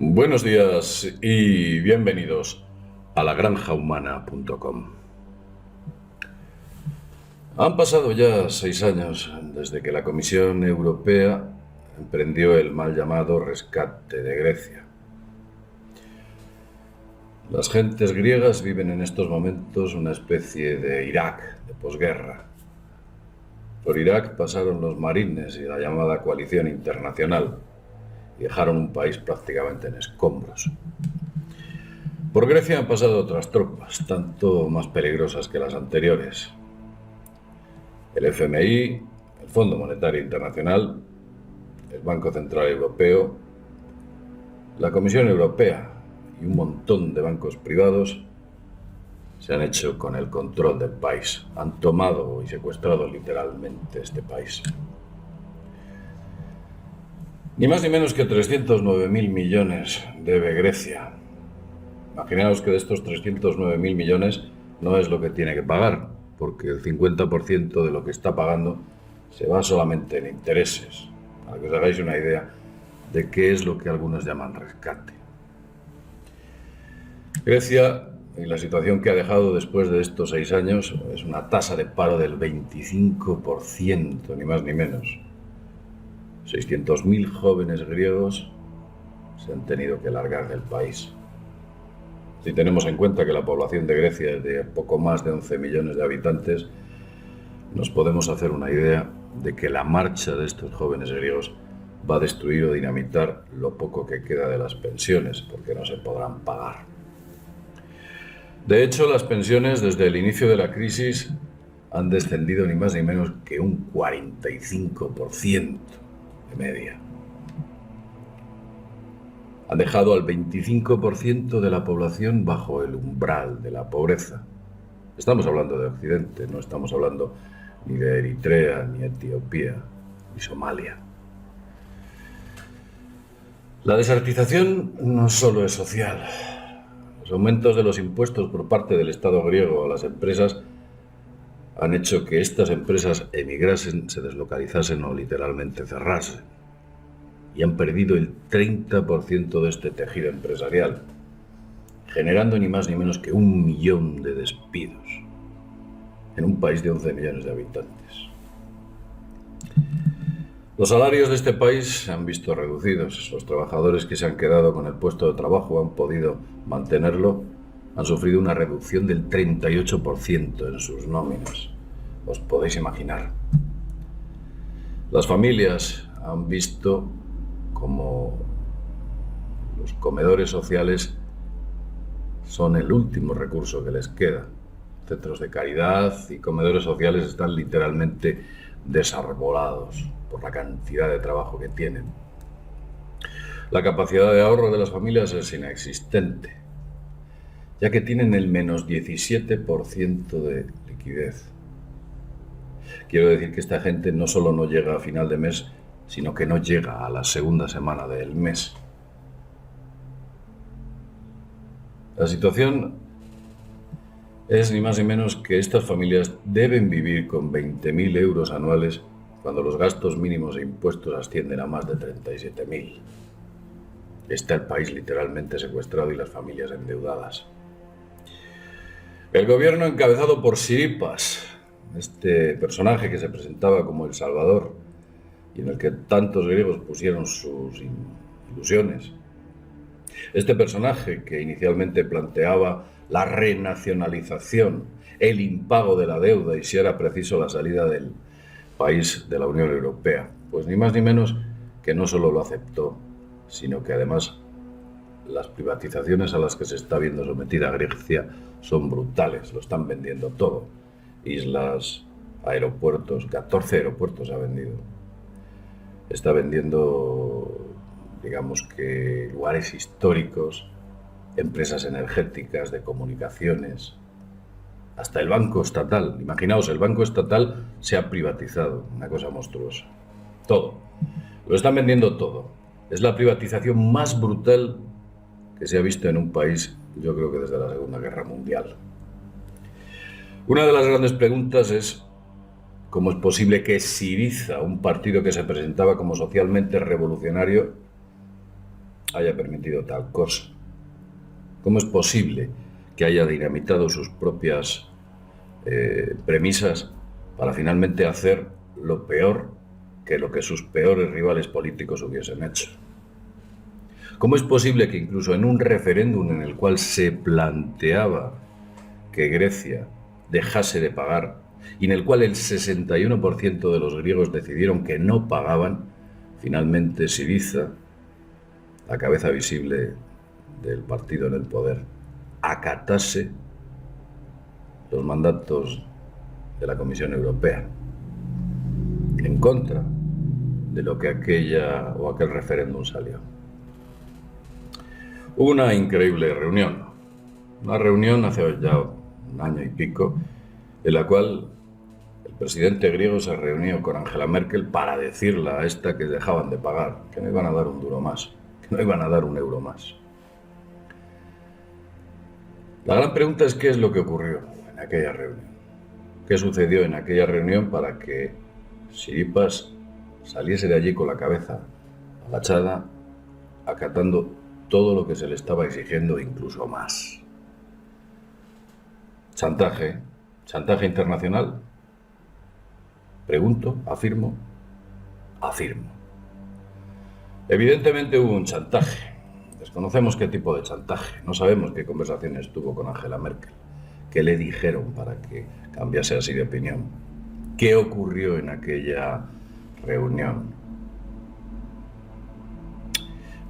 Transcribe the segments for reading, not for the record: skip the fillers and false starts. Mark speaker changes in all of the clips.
Speaker 1: Buenos días y bienvenidos a lagranjahumana.com. Han pasado ya 6 años desde que la Comisión Europea emprendió el mal llamado rescate de Grecia. Las gentes griegas viven en estos momentos una especie de Irak de posguerra. Por Irak pasaron los marines y la llamada coalición internacional y dejaron un país prácticamente en escombros. Por Grecia han pasado otras tropas, tanto más peligrosas que las anteriores. El FMI, el Fondo Monetario Internacional, el Banco Central Europeo, la Comisión Europea y un montón de bancos privados se han hecho con el control del país. Han tomado y secuestrado literalmente este país. Ni más ni menos que 309.000 millones debe Grecia. Imaginaos que de estos 309.000 millones no es lo que tiene que pagar, porque el 50% de lo que está pagando se va solamente en intereses, para que os hagáis una idea de qué es lo que algunos llaman rescate. Grecia, y la situación que ha dejado después de estos 6 años, es una tasa de paro del 25%, ni más ni menos. 600.000 jóvenes griegos se han tenido que largar del país. Si tenemos en cuenta que la población de Grecia es de poco más de 11 millones de habitantes, nos podemos hacer una idea de que la marcha de estos jóvenes griegos va a destruir o dinamitar lo poco que queda de las pensiones, porque no se podrán pagar. De hecho, las pensiones desde el inicio de la crisis han descendido ni más ni menos que un 45% de media. Han dejado al 25% de la población bajo el umbral de la pobreza. Estamos hablando de Occidente, no estamos hablando ni de Eritrea, ni Etiopía, ni Somalia. La desertización no solo es social. Los aumentos de los impuestos por parte del Estado griego a las empresas han hecho que estas empresas emigrasen, se deslocalizasen o literalmente cerrasen. Y han perdido el 30% de este tejido empresarial, generando ni más ni menos que 1 millón de despidos en un país de 11 millones de habitantes. Los salarios de este país se han visto reducidos. Los trabajadores que se han quedado con el puesto de trabajo han podido mantenerlo, han sufrido una reducción del 38% en sus nóminas. Os podéis imaginar. Las familias han visto como los comedores sociales son el último recurso que les queda. Centros de caridad y comedores sociales están literalmente desarbolados por la cantidad de trabajo que tienen. La capacidad de ahorro de las familias es inexistente, ya que tienen el menos 17% de liquidez. Quiero decir que esta gente no solo no llega a final de mes, sino que no llega a la segunda semana del mes. La situación es ni más ni menos que estas familias deben vivir con 20.000 euros anuales cuando los gastos mínimos e impuestos ascienden a más de 37.000. Está el país literalmente secuestrado y las familias endeudadas. El gobierno encabezado por Siripas, este personaje que se presentaba como el Salvador y en el que tantos griegos pusieron sus ilusiones. Este personaje que inicialmente planteaba la renacionalización, el impago de la deuda y si era preciso la salida del país de la Unión Europea, pues ni más ni menos que no solo lo aceptó, sino que además las privatizaciones a las que se está viendo sometida Grecia son brutales, lo están vendiendo todo. Islas, aeropuertos, 14 aeropuertos ha vendido. Está vendiendo, digamos que, lugares históricos, empresas energéticas, de comunicaciones, hasta el Banco Estatal. Imaginaos, el Banco Estatal se ha privatizado, una cosa monstruosa. Todo. Lo están vendiendo todo. Es la privatización más brutal que se ha visto en un país, yo creo que desde la Segunda Guerra Mundial. Una de las grandes preguntas es ¿cómo es posible que Syriza, un partido que se presentaba como socialmente revolucionario, haya permitido tal cosa? ¿Cómo es posible que haya dinamitado sus propias premisas para finalmente hacer lo peor que lo que sus peores rivales políticos hubiesen hecho? ¿Cómo es posible que incluso en un referéndum en el cual se planteaba que Grecia dejase de pagar y en el cual el 61% de los griegos decidieron que no pagaban, finalmente Syriza, la cabeza visible del partido en el poder, acatase los mandatos de la Comisión Europea en contra de lo que aquel referéndum salió? Hubo una increíble reunión, una reunión hace ya un año y pico, en la cual el presidente griego se reunió con Angela Merkel para decirle a esta que dejaban de pagar, que no iban a dar un duro más, que no iban a dar un euro más. La gran pregunta es qué es lo que ocurrió en aquella reunión. ¿Qué sucedió en aquella reunión para que Syriza saliese de allí con la cabeza agachada, acatando todo lo que se le estaba exigiendo, incluso más? ¿Chantaje? ¿Chantaje internacional? Pregunto, afirmo. Evidentemente hubo un chantaje. Desconocemos qué tipo de chantaje. No sabemos qué conversaciones tuvo con Angela Merkel. ¿Qué le dijeron para que cambiase así de opinión? ¿Qué ocurrió en aquella reunión?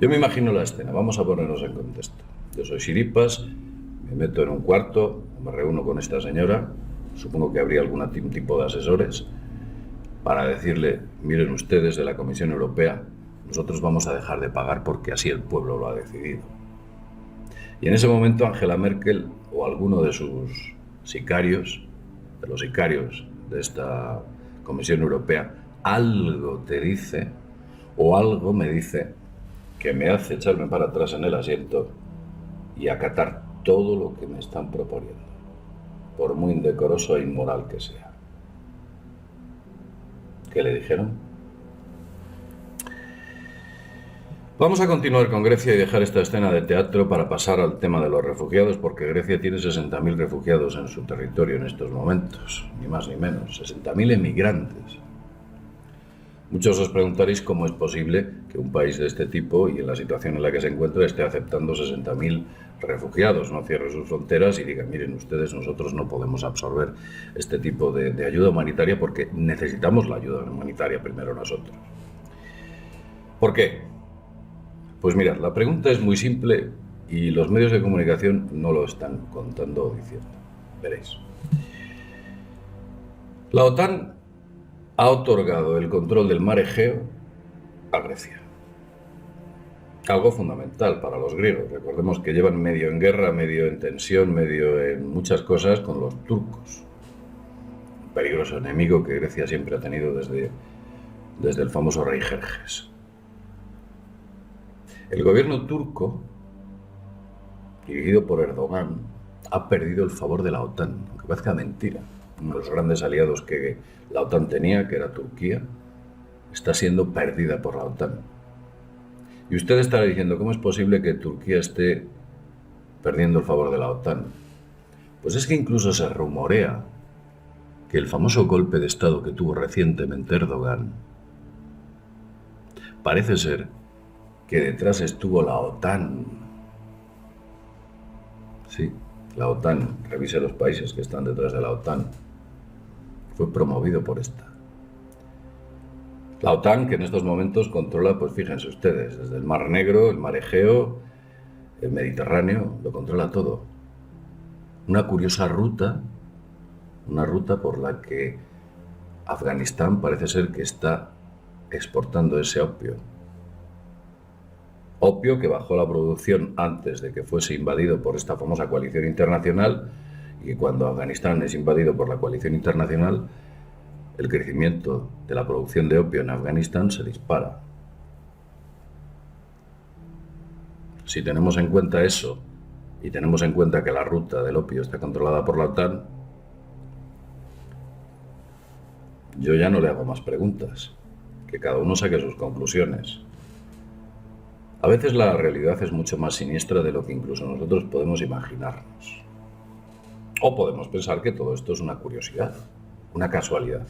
Speaker 1: Yo me imagino la escena. Vamos a ponernos en contexto. Yo soy Syriza, me meto en un cuarto, me reúno con esta señora, supongo que habría algún tipo de asesores, para decirle, miren ustedes de la Comisión Europea, nosotros vamos a dejar de pagar porque así el pueblo lo ha decidido. Y en ese momento Angela Merkel o alguno de sus sicarios, de los sicarios de esta Comisión Europea, algo te dice o algo me dice que me hace echarme para atrás en el asiento y acatar todo lo que me están proponiendo, por muy indecoroso e inmoral que sea. ¿Qué le dijeron? Vamos a continuar con Grecia y dejar esta escena de teatro para pasar al tema de los refugiados, porque Grecia tiene 60.000 refugiados en su territorio en estos momentos, ni más ni menos, 60.000 emigrantes. Muchos os preguntaréis cómo es posible que un país de este tipo y en la situación en la que se encuentra esté aceptando 60.000 refugiados, no cierre sus fronteras y diga, miren ustedes, nosotros no podemos absorber este tipo de ayuda humanitaria porque necesitamos la ayuda humanitaria primero nosotros. ¿Por qué? Pues mirad, la pregunta es muy simple y los medios de comunicación no lo están contando o diciendo. Veréis. La OTAN ha otorgado el control del mar Egeo a Grecia. Algo fundamental para los griegos. Recordemos que llevan medio en guerra, medio en tensión, medio en muchas cosas con los turcos. Un peligroso enemigo que Grecia siempre ha tenido desde el famoso rey Jerjes. El gobierno turco, dirigido por Erdogan, ha perdido el favor de la OTAN, aunque parezca mentira. Uno de los grandes aliados que la OTAN tenía, que era Turquía, está siendo perdida por la OTAN. Y usted estará diciendo, ¿cómo es posible que Turquía esté perdiendo el favor de la OTAN? Pues es que incluso se rumorea que el famoso golpe de Estado que tuvo recientemente Erdogan, parece ser que detrás estuvo la OTAN. Sí, la OTAN, revise los países que están detrás de la OTAN. Fue promovido por esta. La OTAN, que en estos momentos controla, pues fíjense ustedes, desde el Mar Negro, el Mar Egeo, el Mediterráneo, lo controla todo. Una curiosa ruta, una ruta por la que Afganistán parece ser que está exportando ese opio. Opio que bajó la producción antes de que fuese invadido por esta famosa coalición internacional y que cuando Afganistán es invadido por la coalición internacional, el crecimiento de la producción de opio en Afganistán se dispara. Si tenemos en cuenta eso y tenemos en cuenta que la ruta del opio está controlada por la OTAN, yo ya no le hago más preguntas, que cada uno saque sus conclusiones. A veces la realidad es mucho más siniestra de lo que incluso nosotros podemos imaginarnos. O podemos pensar que todo esto es una curiosidad, una casualidad.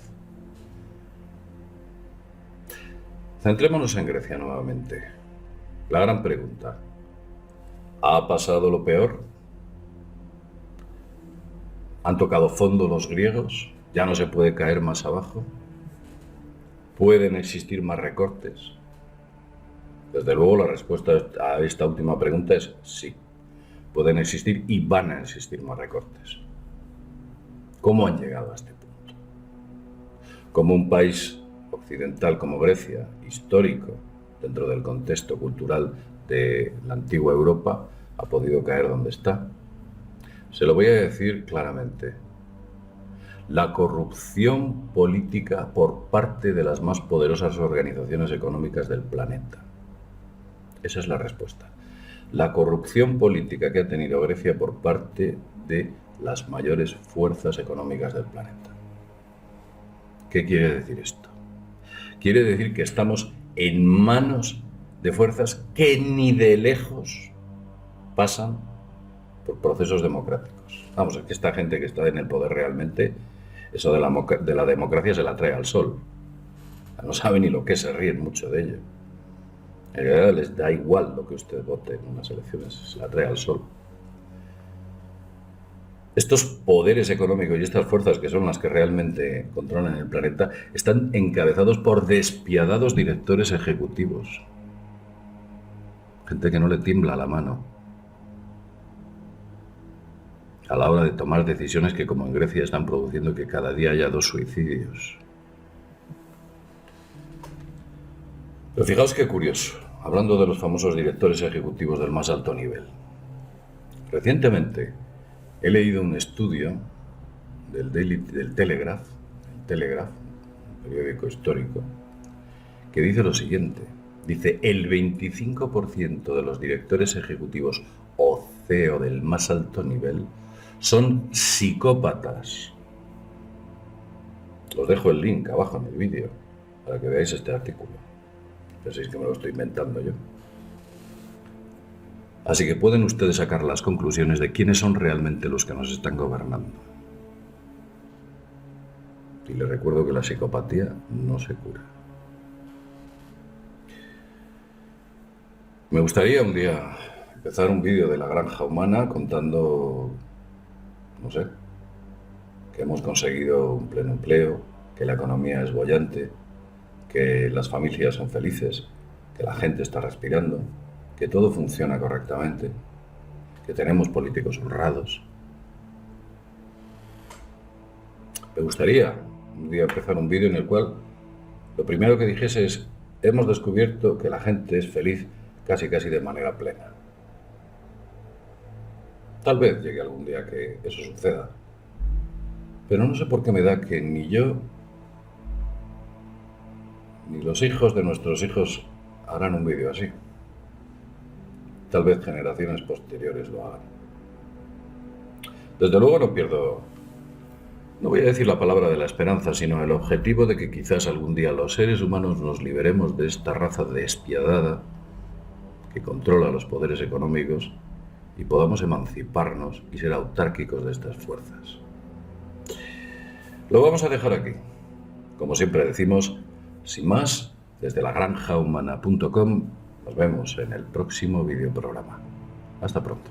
Speaker 1: Centrémonos en Grecia nuevamente. La gran pregunta: ¿ha pasado lo peor? ¿Han tocado fondo los griegos? ¿Ya no se puede caer más abajo? ¿Pueden existir más recortes? Desde luego la respuesta a esta última pregunta es sí. Pueden existir y van a existir más recortes. ¿Cómo han llegado a este punto? Como un país occidental como Grecia, histórico, dentro del contexto cultural de la antigua Europa, ha podido caer donde está. Se lo voy a decir claramente. La corrupción política por parte de las más poderosas organizaciones económicas del planeta. Esa es la respuesta. La corrupción política que ha tenido Grecia por parte de las mayores fuerzas económicas del planeta. ¿Qué quiere decir esto? Quiere decir que estamos en manos de fuerzas que ni de lejos pasan por procesos democráticos. Vamos, es que esta gente que está en el poder realmente, eso de la democracia se la trae al sol. No saben ni lo que es, se ríen mucho de ello. En realidad les da igual lo que usted vote en unas elecciones, se la trae al sol. Estos poderes económicos y estas fuerzas, que son las que realmente controlan el planeta, están encabezados por despiadados directores ejecutivos. Gente que no le tiembla la mano a la hora de tomar decisiones que, como en Grecia, están produciendo que cada día haya 2 suicidios. Pero fijaos qué curioso, hablando de los famosos directores ejecutivos del más alto nivel. Recientemente he leído un estudio del Telegraph, un periódico histórico, que dice lo siguiente. Dice, el 25% de los directores ejecutivos o CEO del más alto nivel son psicópatas. Os dejo el link abajo en el vídeo para que veáis este artículo. Penséis que me lo estoy inventando yo. Así que pueden ustedes sacar las conclusiones de quiénes son realmente los que nos están gobernando. Y les recuerdo que la psicopatía no se cura. Me gustaría un día empezar un vídeo de la granja humana contando, no sé, que hemos conseguido un pleno empleo, que la economía es boyante, que las familias son felices, que la gente está respirando, que todo funciona correctamente, que tenemos políticos honrados. Me gustaría un día empezar un vídeo en el cual lo primero que dijese es: hemos descubierto que la gente es feliz casi de manera plena. Tal vez llegue algún día que eso suceda, pero no sé por qué me da que ni yo ni los hijos de nuestros hijos harán un vídeo así. Tal vez generaciones posteriores lo hagan. Desde luego no voy a decir la palabra de la esperanza, sino el objetivo de que quizás algún día los seres humanos nos liberemos de esta raza despiadada que controla los poderes económicos y podamos emanciparnos y ser autárquicos de estas fuerzas. Lo vamos a dejar aquí. Como siempre decimos, sin más, desde lagranjahumana.com nos vemos en el próximo videoprograma. Hasta pronto.